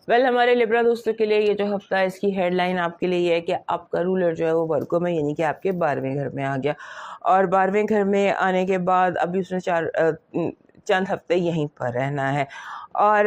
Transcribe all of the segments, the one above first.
ہمارے لبرا دوستوں کے لیے یہ جو ہفتہ ہے اس کی ہیڈ لائن آپ کے لیے یہ ہے کہ آپ کا رولر جو ہے وہ ورگو میں یعنی کہ آپ کے 12ویں گھر میں آ گیا، اور 12ویں گھر میں آنے کے بعد ابھی اس نے چند ہفتے یہیں پر رہنا ہے، اور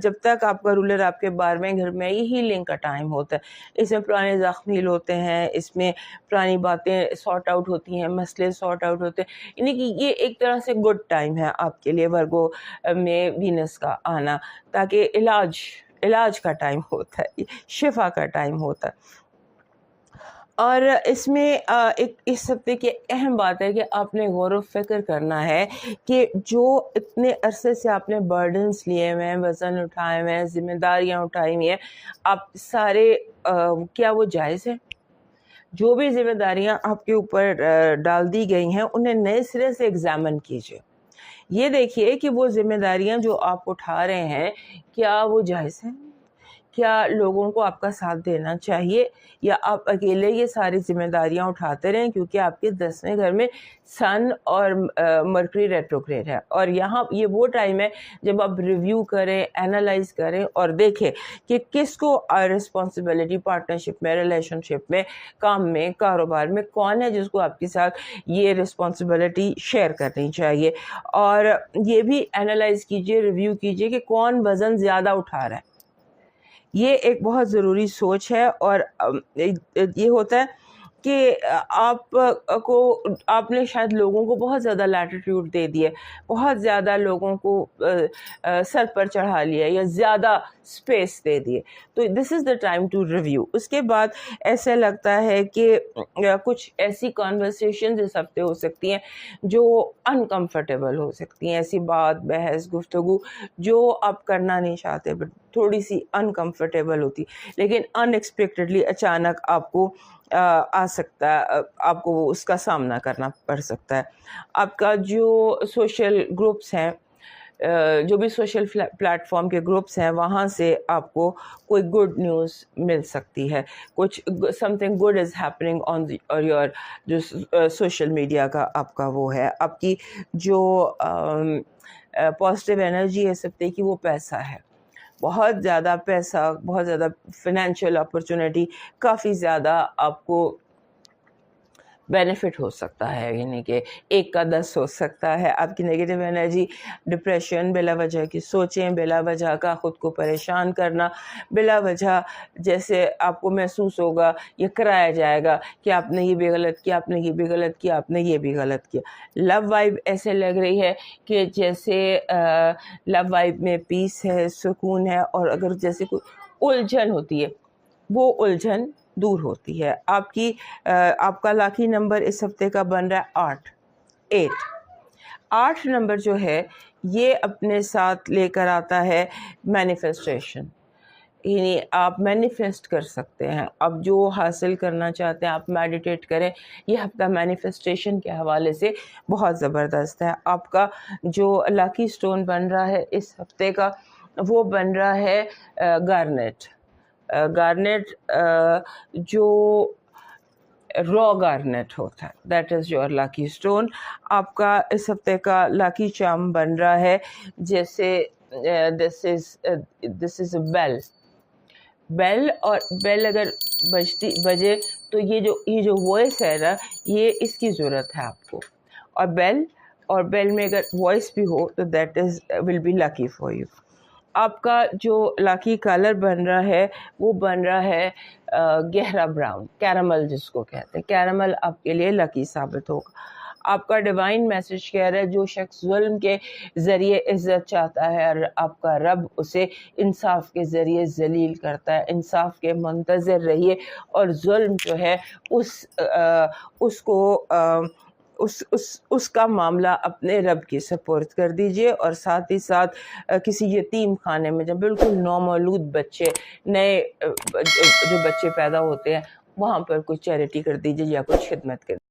جب تک آپ کا رولر آپ کے 12ویں گھر میں، یہ ہیلنگ کا ٹائم ہوتا ہے، اس میں پرانے زخم ہیل ہوتے ہیں، اس میں پرانی باتیں سارٹ آؤٹ ہوتی ہیں، مسئلے سارٹ آؤٹ ہوتے ہیں، یعنی کہ یہ ایک طرح سے گڈ ٹائم ہے آپ کے لیے ورگو میں وینس کا آنا، تاکہ علاج کا ٹائم ہوتا ہے، شفا کا ٹائم ہوتا ہے۔ اور اس میں اس ہفتے کی اہم بات ہے کہ آپ نے غور و فکر کرنا ہے کہ جو اتنے عرصے سے آپ نے برڈنس لیے ہوئے ہیں، وزن اٹھائے ہوئے ہیں، ذمہ داریاں اٹھائی ہوئی ہیں، آپ سارے کیا وہ جائز ہیں؟ جو بھی ذمہ داریاں آپ کے اوپر ڈال دی گئی ہیں انہیں نئے سرے سے ایگزامن کیجیے، یہ دیکھیے کہ وہ ذمہ داریاں جو آپ اٹھا رہے ہیں کیا وہ جائز ہیں، کیا لوگوں کو آپ کا ساتھ دینا چاہیے، یا آپ اکیلے یہ ساری ذمہ داریاں اٹھاتے رہیں، کیونکہ آپ کے 10ویں گھر میں سن اور مرکری ریٹروگریڈ ہے، اور یہاں یہ وہ ٹائم ہے جب آپ ریویو کریں، اینالائز کریں اور دیکھیں کہ کس کو رسپانسبلٹی پارٹنرشپ میں، ریلیشن شپ میں، کام میں، کاروبار میں کون ہے جس کو آپ کے ساتھ یہ رسپانسبلٹی شیئر کرنی چاہیے، اور یہ بھی اینالائز کیجئے، ریویو کیجئے کہ کون وزن زیادہ اٹھا رہا ہے۔ یہ ایک بہت ضروری سوچ ہے، اور یہ ہوتا ہے کہ آپ نے شاید لوگوں کو بہت زیادہ لیٹیٹیوڈ دے دیے، بہت زیادہ لوگوں کو سر پر چڑھا لیا یا زیادہ اسپیس دے دیے، تو دس از دا ٹائم ٹو ریویو۔ اس کے بعد ایسا لگتا ہے کہ کچھ ایسی کانورسیشنز اس ہفتے ہو سکتی ہیں جو انکمفرٹیبل ہو سکتی ہیں، ایسی بات، بحث، گفتگو جو آپ کرنا نہیں چاہتے بٹ تھوڑی سی انکمفرٹیبل ہوتی، لیکن ان ایکسپیکٹڈلی اچانک آپ کو آ سکتا ہے، آپ کو اس کا سامنا کرنا پڑ سکتا ہے۔ آپ کا جو سوشل گروپس ہیں، جو بھی سوشل پلیٹ فارم کے گروپس ہیں، وہاں سے آپ کو کوئی گڈ نیوز مل سکتی ہے، کچھ some thing good is happening on your جو سوشل میڈیا کا آپ کا وہ ہے، آپ کی جو پازیٹیو انرجی ہے اس ہفتے کی، وہ پیسہ ہے، بہت زیادہ پیسہ، بہت زیادہ فائنینشیل اپرچونٹی، کافی زیادہ آپ کو بینیفٹ ہو سکتا ہے، یعنی کہ 1 کا 10 ہو سکتا ہے۔ آپ کی نگیٹو انرجی، ڈپریشن، بلا وجہ کی سوچیں، بلا وجہ کا خود کو پریشان کرنا، بلا وجہ جیسے آپ کو محسوس ہوگا، یہ کرایا جائے گا کہ آپ نے یہ بھی غلط کیا، آپ نے یہ بھی غلط کیا، آپ نے یہ بھی غلط کیا۔ لو وائب ایسے لگ رہی ہے کہ جیسے لو وائب میں پیس ہے، سکون ہے، اور اگر جیسے کوئی الجھن ہوتی ہے وہ الجھن دور ہوتی ہے۔ آپ کا لاکی نمبر اس ہفتے کا بن رہا ہے 8 نمبر جو ہے یہ اپنے ساتھ لے کر آتا ہے مینیفیسٹیشن، یعنی آپ مینیفیسٹ کر سکتے ہیں، آپ جو حاصل کرنا چاہتے ہیں آپ میڈیٹیٹ کریں۔ یہ ہفتہ مینیفیسٹیشن کے حوالے سے بہت زبردست ہے۔ آپ کا جو لاکی سٹون بن رہا ہے اس ہفتے کا وہ بن رہا ہے گارنیٹ جو را گارنیٹ ہوتا ہے، دیٹ از یور لاکی سٹون۔ آپ کا اس ہفتے کا لاکی چارم بن رہا ہے جیسے دس از اے بیل، اور بیل اگر بجے تو یہ جو وائس ہے نا، یہ اس کی ضرورت ہے آپ کو، اور بیل میں اگر وائس بھی ہو تو that is will be lucky for you. آپ کا جو لاکی کلر بن رہا ہے وہ بن رہا ہے گہرا براؤن، کیرمل جس کو کہتے ہیں، کیرمل آپ کے لیے لاکی ثابت ہوگا۔ آپ کا ڈیوائن میسج کہہ رہا ہے جو شخص ظلم کے ذریعے عزت چاہتا ہے اور آپ کا رب اسے انصاف کے ذریعے ذلیل کرتا ہے، انصاف کے منتظر رہیے، اور ظلم جو ہے اس کا معاملہ اپنے رب کی سپرد کر دیجئے، اور ساتھ ہی ساتھ کسی یتیم خانے میں جب بالکل نومولود بچے، نئے جو بچے پیدا ہوتے ہیں، وہاں پر کچھ چیریٹی کر دیجئے یا کچھ خدمت کر دیجئے۔